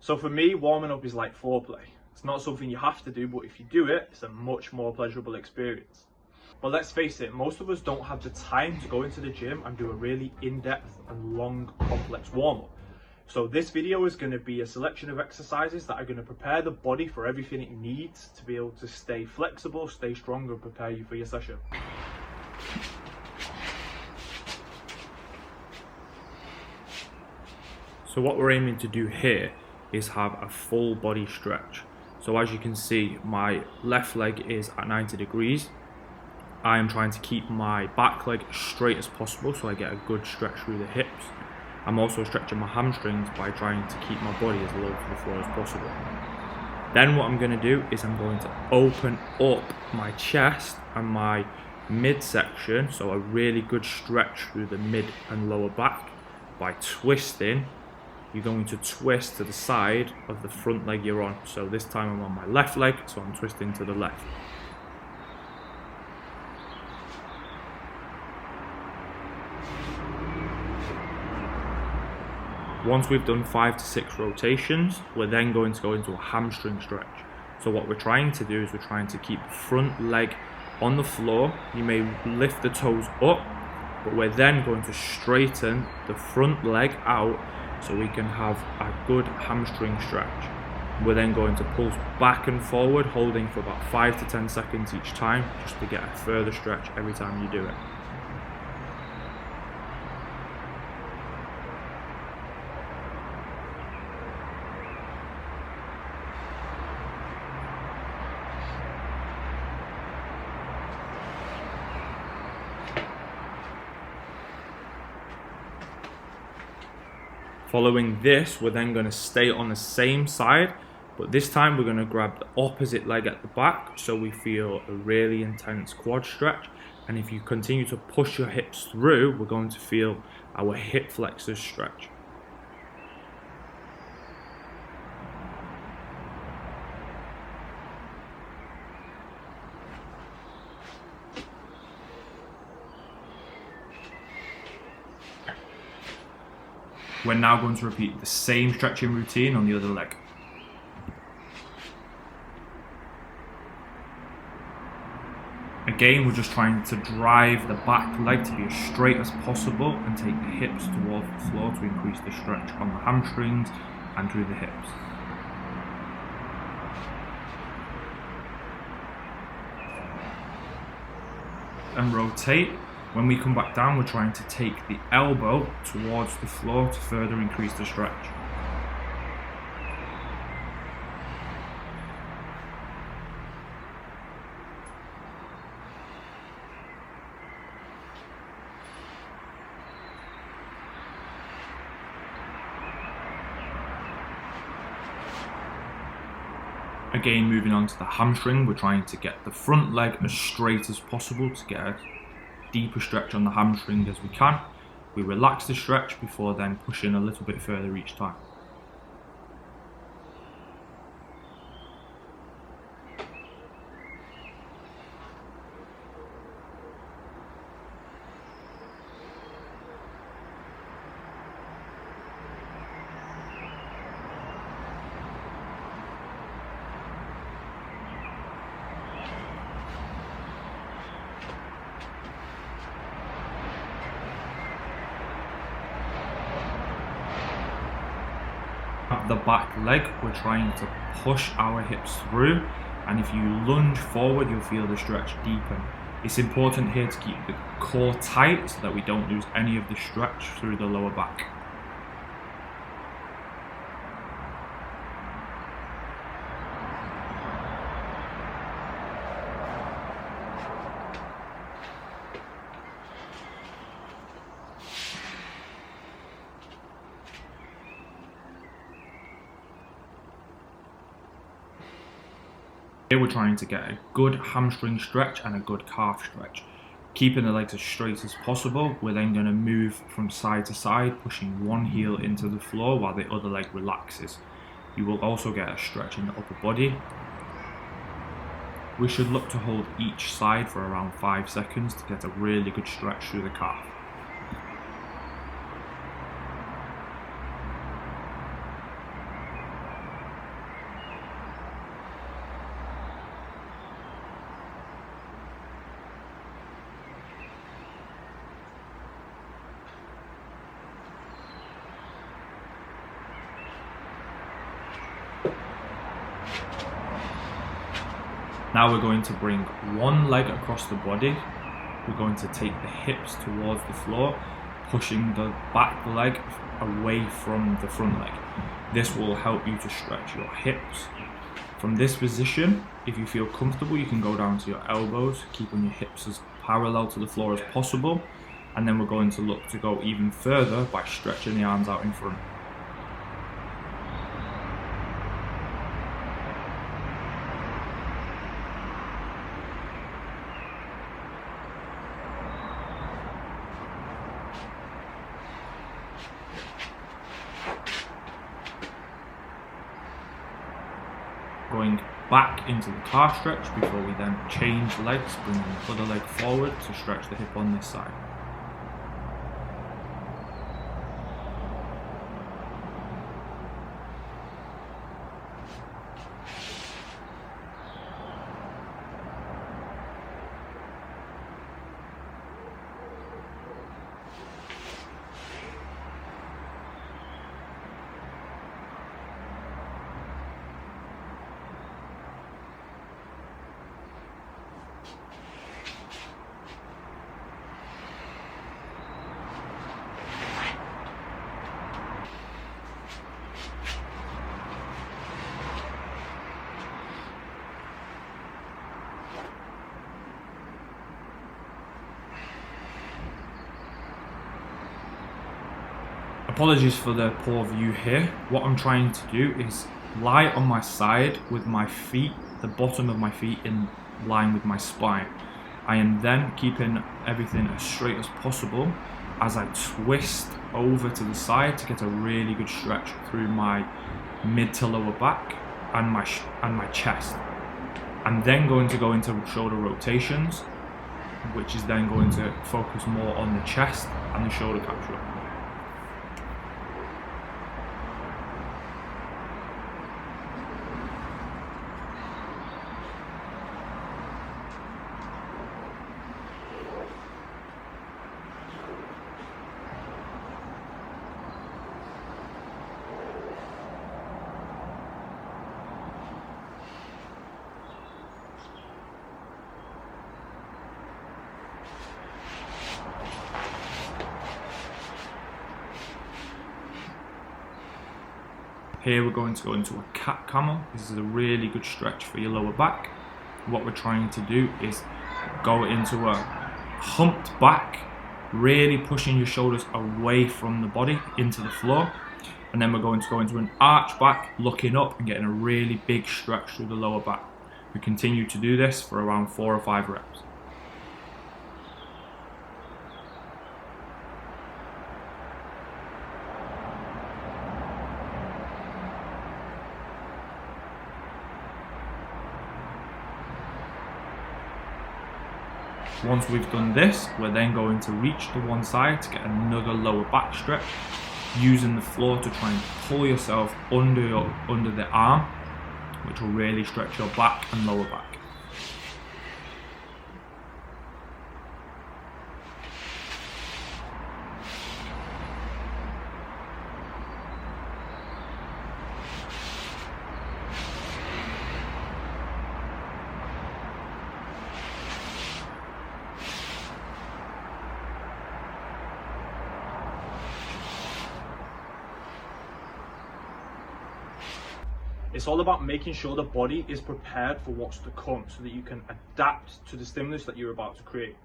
So for me, warming up is like foreplay. It's not something you have to do, but if you do it, it's a much more pleasurable experience. But let's face it, most of us don't have the time to go into the gym and do a really in-depth and long, complex warm-up. So this video is going to be a selection of exercises that are going to prepare the body for everything it needs to be able to stay flexible, stay strong, and prepare you for your session. So what we're aiming to do here is have a full body stretch. So as you can see, my left leg is at 90 degrees. I am trying to keep my back leg as straight as possible so I get a good stretch through the hips. I'm also stretching my hamstrings by trying to keep my body as low to the floor as possible. Then what I'm going to do is I'm going to open up my chest and my midsection, so a really good stretch through the mid and lower back by twisting. You're going to twist to the side of the front leg you're on. So this time I'm on my left leg, so I'm twisting to the left. Once we've done 5 to 6 rotations, we're then going to go into a hamstring stretch. So what we're trying to do is we're trying to keep the front leg on the floor. You may lift the toes up, but we're then going to straighten the front leg out so we can have a good hamstring stretch. We're then going to pulse back and forward, holding for about 5 to 10 seconds each time, just to get a further stretch every time you do it. Following this, we're then going to stay on the same side, but this time we're going to grab the opposite leg at the back so we feel a really intense quad stretch. And if you continue to push your hips through, we're going to feel our hip flexors stretch. We're now going to repeat the same stretching routine on the other leg. Again, we're just trying to drive the back leg to be as straight as possible and take the hips towards the floor to increase the stretch on the hamstrings and through the hips. And rotate. When we come back down, we're trying to take the elbow towards the floor to further increase the stretch. Again, moving on to the hamstring, we're trying to get the front leg as straight as possible to get a deeper stretch on the hamstring as we can. We relax the stretch before then pushing a little bit further each time. The back leg, we're trying to push our hips through, and if you lunge forward you'll feel the stretch deepen. It's important here to keep the core tight so that we don't lose any of the stretch through the lower back. Here we're trying to get a good hamstring stretch and a good calf stretch. Keeping the legs as straight as possible, we're then going to move from side to side, pushing one heel into the floor while the other leg relaxes. You will also get a stretch in the upper body. We should look to hold each side for around 5 seconds to get a really good stretch through the calf. Now we're going to bring one leg across the body. We're going to take the hips towards the floor, pushing the back leg away from the front leg. This will help you to stretch your hips. From this position, if you feel comfortable, you can go down to your elbows, keeping your hips as parallel to the floor as possible. And then we're going to look to go even further by stretching the arms out in front. Going back into the calf stretch before we then change legs, bringing the other leg forward to stretch the hip on this side. Apologies for the poor view here. What I'm trying to do is lie on my side with my feet, the bottom of my feet in line with my spine. I am then keeping everything as straight as possible as I twist over to the side to get a really good stretch through my mid to lower back and my chest. I'm then going to go into shoulder rotations, which is then going to focus more on the chest and the shoulder capsule. Here we're going to go into a cat camel. This is a really good stretch for your lower back. What we're trying to do is go into a humped back, really pushing your shoulders away from the body into the floor. And then we're going to go into an arch back, looking up and getting a really big stretch through the lower back. We continue to do this for around 4 or 5 reps. Once we've done this, we're then going to reach to one side to get another lower back stretch, using the floor to try and pull yourself under the arm, which will really stretch your back and lower back. It's all about making sure the body is prepared for what's to come so that you can adapt to the stimulus that you're about to create.